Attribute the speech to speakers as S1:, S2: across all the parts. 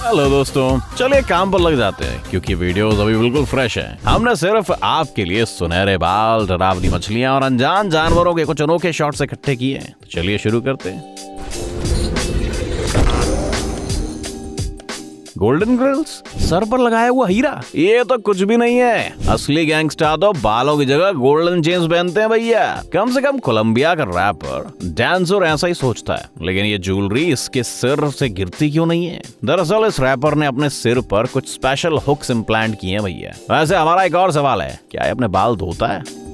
S1: Hello दोस्तों, चलिए काम पर लग जाते हैं क्योंकि वीडियोस अभी बिल्कुल फ्रेश है। हमने सिर्फ आपके लिए सुनहरे बाल, डरावनी मछलियां और अनजान जानवरों के कुछ अनोखे शॉट्स इकट्ठे किए हैं। तो चलिए शुरू करते हैं। गोल्डन ग्रिल्स, सर पर लगाया हुआ हीरा, ये तो कुछ भी नहीं है। असली गैंगस्टर तो बालों की जगह गोल्डन चेन्स पहनते हैं भैया। कम से कम कोलंबिया का रैपर डांसर ऐसा ही सोचता है, लेकिन ये ज्वेलरी इसके सिर से गिरती क्यों नहीं है? दरअसल इस रैपर ने अपने सिर पर कुछ स्पेशल हुक्स इम्प्लांट किए हैं भैया। वैसे हमारा एक और सवाल है, क्या ये अपने बाल धोता है?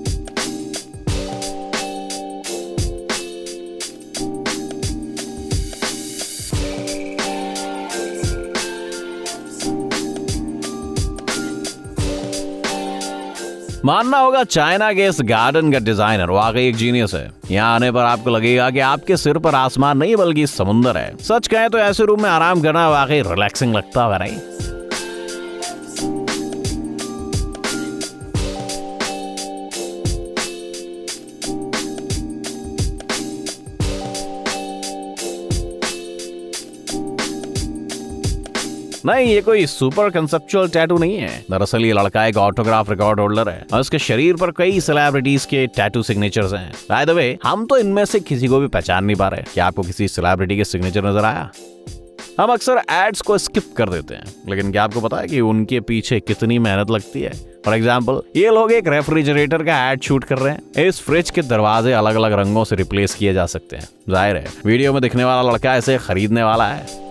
S1: मानना होगा चाइना के इस गार्डन का डिजाइनर वाकई एक जीनियस है। यहाँ आने पर आपको लगेगा कि आपके सिर पर आसमान नहीं बल्कि समुंदर है। सच कहें तो ऐसे रूम में आराम करना वाकई रिलैक्सिंग लगता होगा, नहीं? नहीं, ये कोई सुपर कंसेप्चुअल टैटू नहीं है। दरअसल ये लड़का एक ऑटोग्राफ रिकॉर्ड होल्डर है और उसके शरीर पर कई सेलिब्रिटीज के टैटू सिग्नेचर्स हैं। बाय द वे, हम तो इनमें से किसी को भी पहचान नहीं पा रहे। क्या आपको किसी सेलिब्रिटी के सिग्नेचर नजर आया? हम अक्सर एड्स को स्किप कर देते हैं, लेकिन क्या आपको पता है कि उनके पीछे कितनी मेहनत लगती है? फॉर एग्जाम्पल, ये लोग एक रेफ्रिजरेटर का एड शूट कर रहे हैं। इस फ्रिज के दरवाजे अलग अलग रंगों से रिप्लेस किए जा सकते हैं। जाहिर है वीडियो में दिखने वाला लड़का इसे खरीदने वाला है।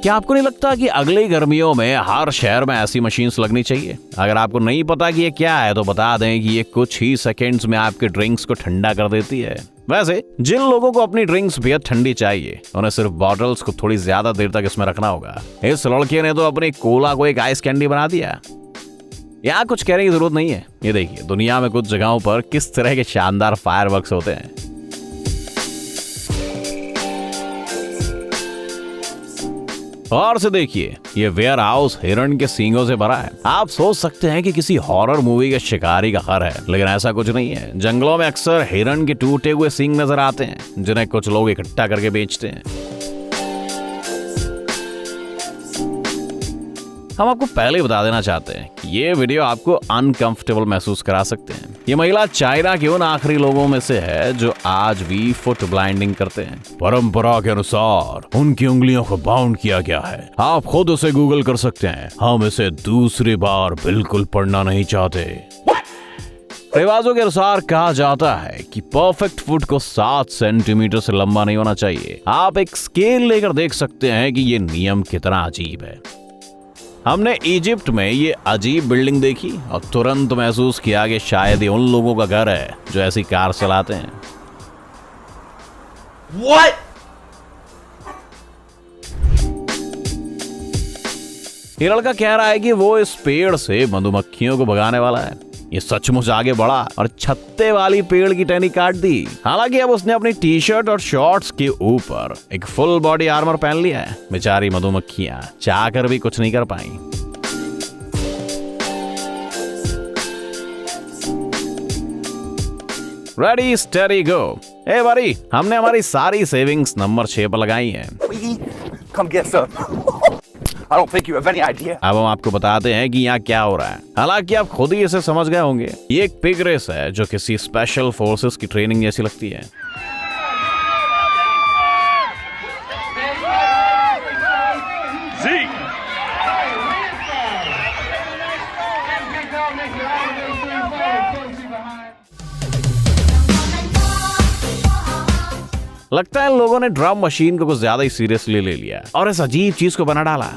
S1: क्या आपको नहीं लगता कि अगली गर्मियों में हर शहर में ऐसी मशीन्स लगनी चाहिए? अगर आपको नहीं पता कि ये क्या है तो बता दें कि ये कुछ ही सेकंड्स में आपके ड्रिंक्स को ठंडा कर देती है। वैसे जिन लोगों को अपनी ड्रिंक्स बेहद ठंडी चाहिए, उन्हें सिर्फ बॉटल्स को थोड़ी ज्यादा देर तक इसमें रखना होगा। इस लड़के ने तो अपनी कोला को एक आइस कैंडी बना दिया। यहाँ कुछ कहने की जरूरत नहीं है। ये देखिए दुनिया में कुछ जगहों पर किस तरह के शानदार फायरवर्क्स होते हैं। और से देखिए, ये वेयर हाउस हिरण के सींगों से भरा है। आप सोच सकते हैं कि किसी हॉरर मूवी के शिकारी का घर है, लेकिन ऐसा कुछ नहीं है। जंगलों में अक्सर हिरण के टूटे हुए सींग नजर आते हैं, जिन्हें कुछ लोग इकट्ठा करके बेचते हैं। हम आपको पहले बता देना चाहते हैं कि ये वीडियो आपको अनकंफर्टेबल महसूस करा सकते हैं। ये महिला चाइना के उन आखिरी लोगों में से है जो आज भी फुट ब्लाइंडिंग करते हैं। परंपरा के अनुसार उनकी उंगलियों को बाउंड किया गया है। आप खुद उसे गूगल कर सकते हैं। हम इसे दूसरी बार बिल्कुल पढ़ना नहीं चाहते। रिवाजों के अनुसार कहा जाता है कि परफेक्ट फुट को 7 सेंटीमीटर से लंबा नहीं होना चाहिए। आप एक स्केल लेकर देख सकते हैं कि ये नियम कितना अजीब है। हमने इजिप्ट में ये अजीब बिल्डिंग देखी और तुरंत महसूस किया कि शायद ये उन लोगों का घर है जो ऐसी कार चलाते हैं। What? ये लड़का कह रहा है कि वो इस पेड़ से मधुमक्खियों को भगाने वाला है। ये सचमुच आगे बढ़ा और छत्ते वाली पेड़ की टहनी काट दी। हालांकि अब उसने अपनी टी शर्ट और शॉर्ट्स के ऊपर एक फुल बॉडी आर्मर पहन लिया है। बेचारी मधुमक्खियां चाह कर भी कुछ नहीं कर पाई। रेडी स्टेडी गो। ए बारी, हमने हमारी सारी सेविंग्स नंबर 6 पर लगाई हैं।
S2: Come get some. I don't think you have any idea.
S1: अब हम आपको बताते हैं कि यहाँ क्या हो रहा है। हालांकि आप खुद ही इसे समझ गए होंगे। ये एक पिग रेस है जो किसी स्पेशल फोर्सेस की ट्रेनिंग जैसी लगती है। लगता है लोगों ने ड्रम मशीन को कुछ ज्यादा ही सीरियसली ले लिया और इस अजीब चीज को बना डाला।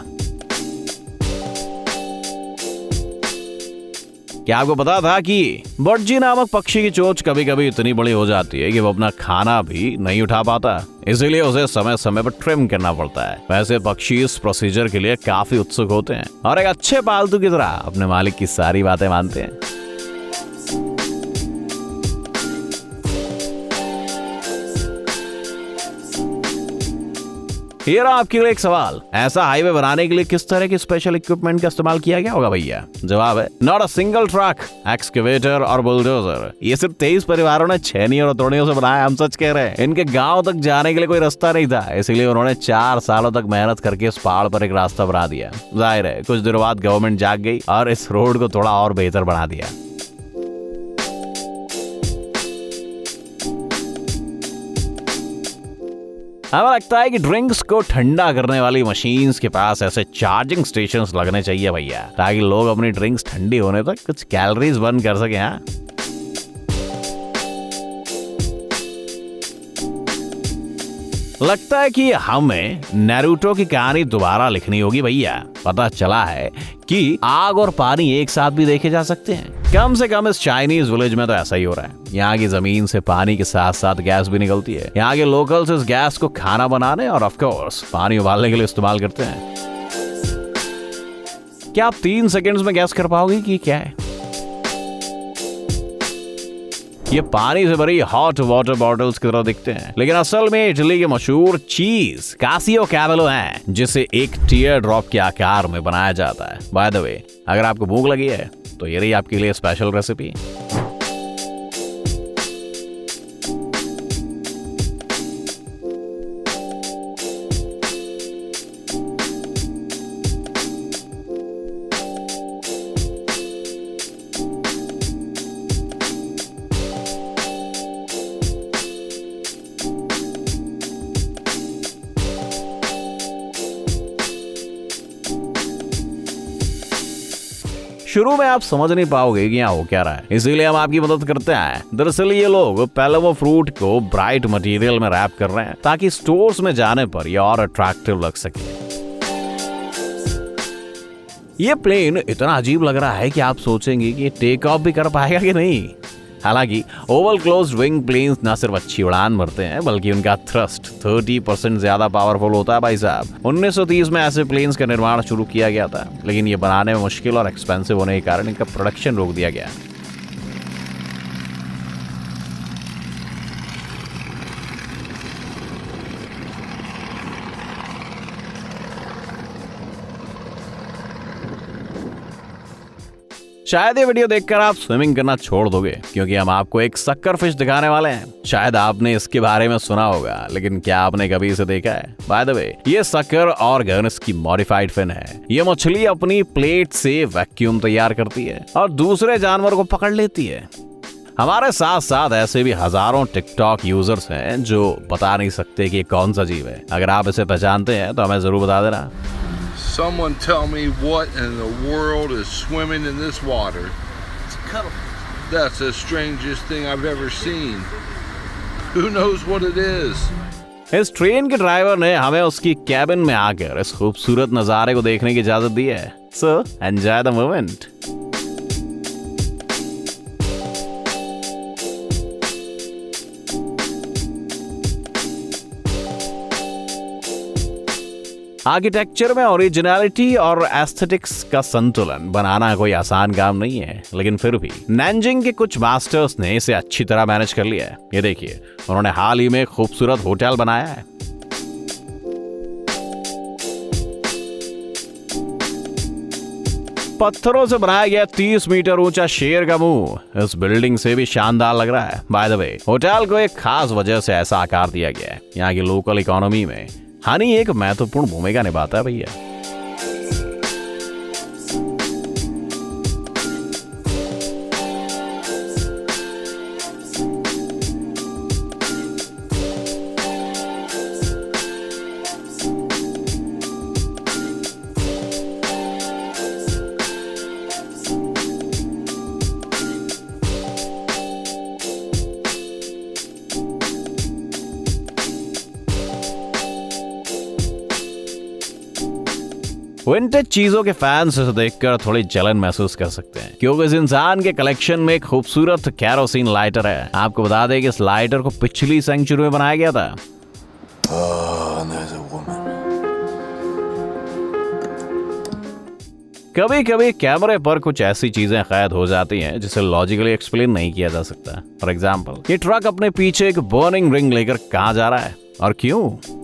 S1: क्या आपको पता था कि बर्डजी नामक पक्षी की चोंच कभी कभी इतनी बड़ी हो जाती है कि वो अपना खाना भी नहीं उठा पाता, इसीलिए उसे समय समय पर ट्रिम करना पड़ता है। वैसे पक्षी इस प्रोसीजर के लिए काफी उत्सुक होते हैं और एक अच्छे पालतू की तरह अपने मालिक की सारी बातें मानते हैं। ये रहा आपके लिए एक सवाल, ऐसा हाईवे बनाने के लिए किस तरह की स्पेशल इक्विपमेंट का इस्तेमाल किया गया होगा भैया? जवाब है not a single truck, excavator और बुलडोजर। ये सिर्फ 23 परिवारों ने छेनी और हथौड़ियों से बनाया। हम सच कह रहे हैं। इनके गांव तक जाने के लिए कोई रास्ता नहीं था, इसलिए उन्होंने 4 सालों तक मेहनत करके इस पहाड़ पर एक रास्ता बना दिया। जाहिर है कुछ दिनों बाद गवर्नमेंट जाग गई और इस रोड को थोड़ा और बेहतर बना दिया। हमें लगता है कि ड्रिंक्स को ठंडा करने वाली मशीन्स के पास ऐसे चार्जिंग स्टेशंस लगने चाहिए भैया, ताकि लोग अपनी ड्रिंक्स ठंडी होने तक कुछ कैलोरीज बर्न कर सके। हाँ, लगता है कि हमें नारुतो की कहानी दोबारा लिखनी होगी भैया। पता चला है कि आग और पानी एक साथ भी देखे जा सकते हैं। कम से कम इस चाइनीज विलेज में तो ऐसा ही हो रहा है। यहाँ की जमीन से पानी के साथ साथ गैस भी निकलती है। यहाँ के लोकल्स इस गैस को खाना बनाने और ऑफ कोर्स पानी उबालने के लिए इस्तेमाल करते हैं। क्या आप 3 सेकंड्स में गैस कर पाओगे कि क्या है? ये पानी से भरी हॉट वाटर बॉटल्स की तरह दिखते हैं, लेकिन असल में इटली के मशहूर चीज कासियो कैवेलो है, जिसे एक टीयर ड्रॉप के आकार में बनाया जाता है। बाय द वे, अगर आपको भूख लगी है तो ये रही आपके लिए स्पेशल रेसिपी। शुरू में आप समझ नहीं पाओगे कि यहाँ हो क्या रहा है, इसीलिए हम आपकी मदद करते हैं। दरअसल ये लोग पहले वो फ्रूट को ब्राइट मटेरियल में रैप कर रहे हैं ताकि स्टोर्स में जाने पर ये और अट्रैक्टिव लग सके। ये प्लेन इतना अजीब लग रहा है कि आप सोचेंगे कि ये टेक ऑफ भी कर पाएगा कि नहीं। हालांकि ओवल क्लोज्ड विंग प्लेन्स न सिर्फ अच्छी उड़ान भरते हैं, बल्कि उनका थ्रस्ट 30% ज्यादा पावरफुल होता है भाई साहब। 1930 में ऐसे प्लेन्स का निर्माण शुरू किया गया था, लेकिन ये बनाने में मुश्किल और एक्सपेंसिव होने के कारण इनका प्रोडक्शन रोक दिया गया। शायद ये वीडियो देखकर आप स्विमिंग करना छोड़ दोगे, क्योंकि हम आपको एक सक्कर फिश दिखाने वाले हैं। शायद आपने इसके बारे में सुना होगा, लेकिन क्या आपने कभी इसे देखा है? बाय द वे, ये सक्कर ऑर्गन की मॉडिफाइड फिन है। ये मछली अपनी प्लेट से वैक्यूम तैयार करती है और दूसरे जानवर को पकड़ लेती है। हमारे साथ साथ ऐसे भी हजारों टिकटॉक यूजर्स हैं जो बता नहीं सकते कि ये कौन सा जीव है। अगर आप इसे पहचानते हैं तो हमें जरूर बता देना।
S3: Someone tell me what in the world is swimming in this water.
S2: It's a cuttlefish.
S3: That's the strangest thing I've ever seen. Who knows what it is?
S1: इस ट्रेन के ड्राइवर ने हमें उसकी कैबिन में आकर इस खूबसूरत नजारे को देखने की इजाजत दी है। So enjoy the moment. Architecture में ओरिजिनलिटी और एस्थेटिक्स का संतुलन बनाना कोई आसान काम नहीं है, लेकिन फिर भी नैनजिंग के कुछ मास्टर्स ने इसे अच्छी तरह मैनेज कर लिया है। ये देखिए, उन्होंने हाल ही में खूबसूरत होटल बनाया है। पत्थरों से बनाया गया 30 मीटर ऊंचा शेर का मुंह इस बिल्डिंग से भी शानदार लग रहा है। बाय द वे, होटल को एक खास वजह से ऐसा आकार दिया गया है। यहाँ की लोकल इकोनॉमी में हनी एक महत्वपूर्ण भूमिका निभाता है भैया। विंटेज चीजों के फैंस इसे देखकर थोड़ी जलन महसूस कर सकते हैं, क्योंकि इस इंसान के कलेक्शन में एक खूबसूरत कैरोसिन लाइटर है। आपको बता दें कि इस लाइटर को पिछली सेंचुरी में बनाया गया था।
S2: And there's a woman.
S1: कभी कभी कैमरे पर कुछ ऐसी चीजें कैद हो जाती हैं जिसे लॉजिकली एक्सप्लेन नहीं किया जा सकता। फॉर एग्जाम्पल, ये ट्रक अपने पीछे एक बर्निंग रिंग लेकर कहाँ जा रहा है और क्यों?